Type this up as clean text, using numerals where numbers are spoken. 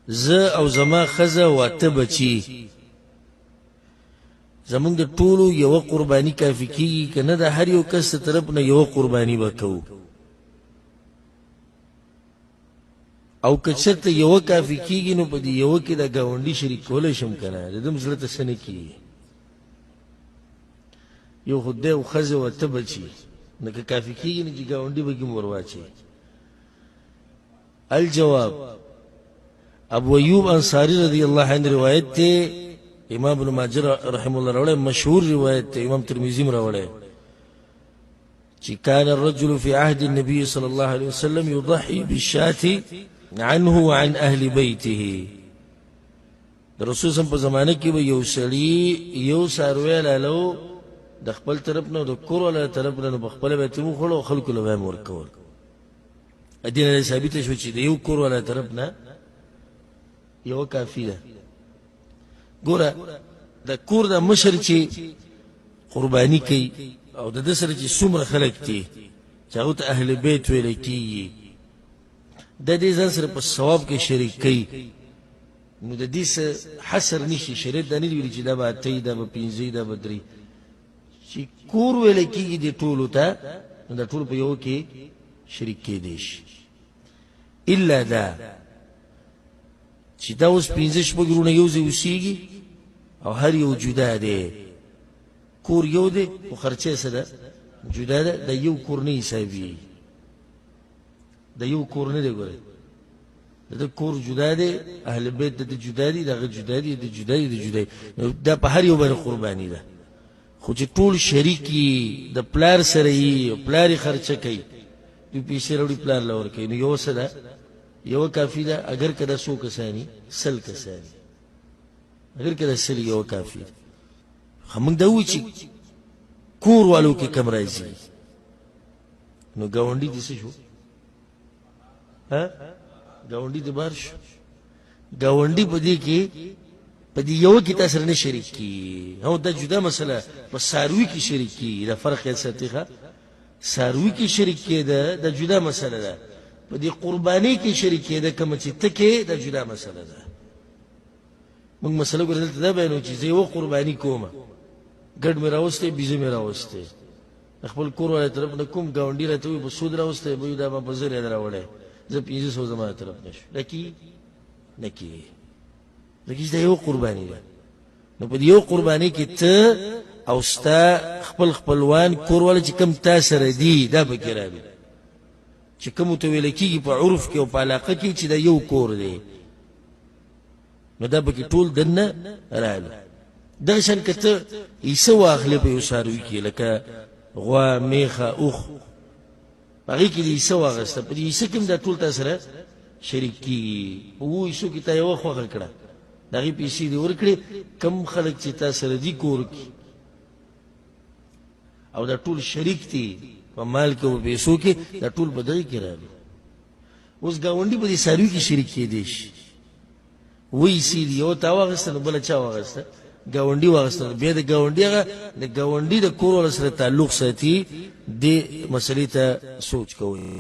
ز او زما خزه واته بچی زمونږ د ټولو یو قربانی کافی کیږي کنه د هر یو کس طرف نه یو قربانی وکاو او کچته یو کافی کیږي نو په دې یو کې د گاونډي شریک کول شم کنه د دم زړه ته سن کی یو خدای او خزه واته بچی نه کافی کیږي نه چې گاونډي به مور واچي. الجواب ابو ایوب انصاری رضی اللہ عنہ روایت تے امام ابن ماجر رحمه الله روڑے مشهور روایت تے امام ترمذی روڑے چی کان الرجل فی عهد النبی صلی اللہ علیہ وسلم یضحی بالشاة عنه وعن اهل بیته در رسول صلی اللہ علیہ وسلم زمانه کی با یو سڑی یو ساروی لالو د خپل طرفنا د کور ولا طرفنا بخپل بیتمو خلو خلکو لوی مرکول ادین علیہ ثابت شو چی د یو کور ولا طرفنا یو کافی ده. ګوره د کور د مشر چې قربانی کوي او د سره چې څومره خلک دي چې هغه ته اهل بیت ویل کیږي د دې ځان سره په ثواب کې شریک کوي نو د دې حصر نشي شریعت د نه ویل چې دا به ته دا به پینځي دا به درې چې کور ویل کیږي د ټولو ته د ټول په یو کې شریک کېدی شي الا دا چې دا اوس پنځه شپږ ورونه یو ځای اوسېږي او هر یو جدا دی کور یو دی خو خرچه څه ده جدا ده د یو کور نه حسابي د یو کور نه دی ګورئ د کور جدا دی اهل بیت د جدا دي دغه جدا دي د جدا دي د جدا دا په هر یو باندې قرباني ده خو چې ټول شریکي د پلار سره یې پلار خرچه کوي دوی پیسې راوړي پلار لور کوي نو یو څه ده یو کافی ده اگر کده سو کسانی سل کسانی اگر کده سل یو کافی ده همون دا وی چې کور والو کې کم راځي نو گاونډي دې څه شو ها گاونډي دې بار شو گاونډي په دې کې په دې یو کې تاسو نه شریک کی هو دا جدا مسله په ساروي کې شریک کی دا فرق یې ساتيخه ساروي کې شریک کېده دا جدا مسله ده په دې قرباني کې شریک کېده کوم چې تکي دا جدا مسله ده موږ مسله ګورل ته بیانو چې زه یو قرباني کوم ګډ مې راوسته بيزه مې راوسته خپل کور ولا طرف نه کوم گاونډي راته وي بسود راوسته به دا په زر راوړې زه 500 زمانه طرف نشو لکه دا یو قرباني ده نو په یو قرباني کې ته او ستا خپلوان کور ولا چې کم تاسو ردي دا به ګرابي چې کوم ته ویل کیږي په عرف کې او په علاقه کې چې دا یو کور دی نو دا به ټول دنه رااله دا شان کته ایسو واخلې په وساروي کې لکه غوا میخه اوخ هغه کې ایسو واغسته په ایسو کې دا ټول تاسو سره شریک کی وو ایسو کې ته یو خو کړه دغه پیسې دی ورکړي کم خلک چې تاسو ردي کور کې او دا ټول شریک دي په مال کې او پیسو کې دا ټول بدای کې راځي اوس گاونډي په دې ساروي کې شریک کېدی شي وې سي یو تا واغسته بل چا واغسته گاونډي واغسته به د گاونډي د کور سره تعلق ساتي د مسلې ته سوچ کوي.